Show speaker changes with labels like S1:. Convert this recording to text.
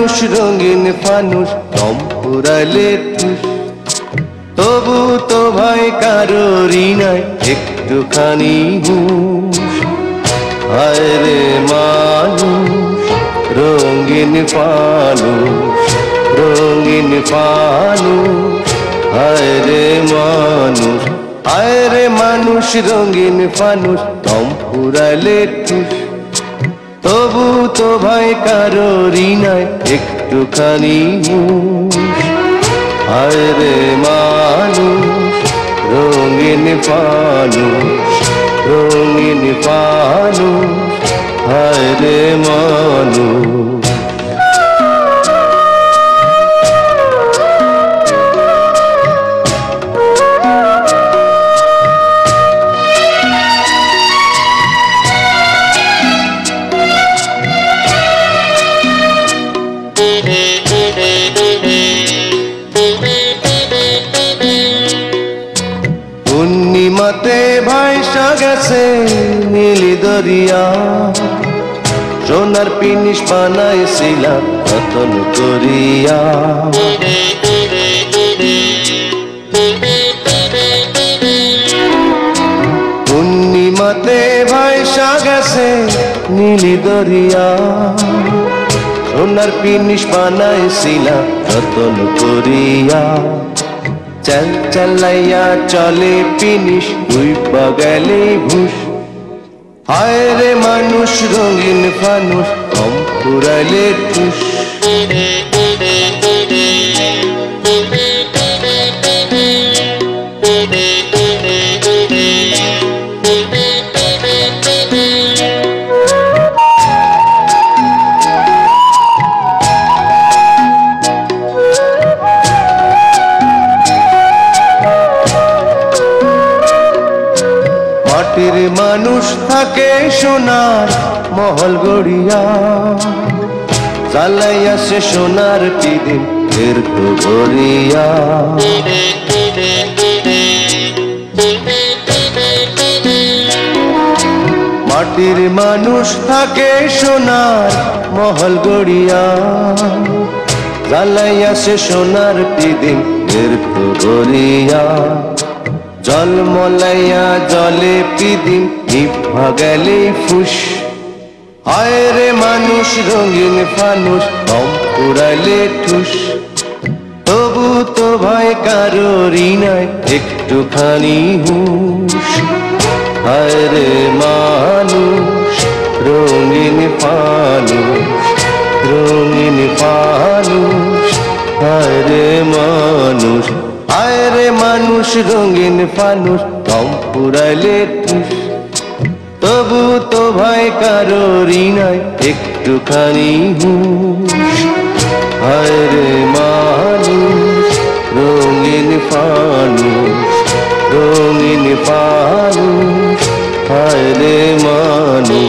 S1: মানুষ রঙিন ফানুষ কম পুরালে ঠুস তবু তো ভাই কারোরই নাই একটুখানি হুঁশ হায় রে মানুষ রঙিন ফানুষ রঙিন ফানুষ হায় রে মানুষ হায় রে মানুষ রঙিন ফানুষ কম পুরালে ঠুস তবু তো ভাই কারোরই নাই একটুখানি হুঁশ হায় রে মানুষ রঙিন ফানুষ রঙিন ফানুষ হায় রে মানুষ পূর্ণিমাতে ভাইসা গেছে নীলি দরিয়া সোনার পিনিশ বানাইছিলাম রতন করিয়া পূর্ণিমাতে ভাইসা গেছে নীলি দরিয়া সোনার পিনিশ বানাইছিলাম রতন করিয়া চল চলাইয়া চলে পিনিশ উইপা গেলে ভুষ হায় রে মানুষ রঙিন ফানুষ কম পুরালে ঠুস মাটির মানুষ থাকে সোনার মহল গড়িয়া জ্বালাইয়া সে সোনার পিদিন এর তো গড়িয়া মাটির মানুষ থাকে সোনার মহল গড়িয়া জ্বালাইয়া সে সোনার পিদিন এর তো গড়িয়া জল মলাইয়া জলে পিদিন নিভা গেলে ফুস হায় রে মানুষ রঙিন ফানুষ কম পুরালে ঠুস তবু তো ভাই কারোরই নাই একটুখানি হুঁশ হায় রে মানুষ রঙিন ফানুষ রঙিন ফানুষ হায় রে মানুষ হায় রে মানুষ রঙিন ফানুষ কম পুরালে ঠুস তবু তো ভাই কারোরই নাই একটুখানি হুঁশ হায় রে মানুষ রঙিন ফানুষ রঙিন ফানুষ হায় রে মানুষ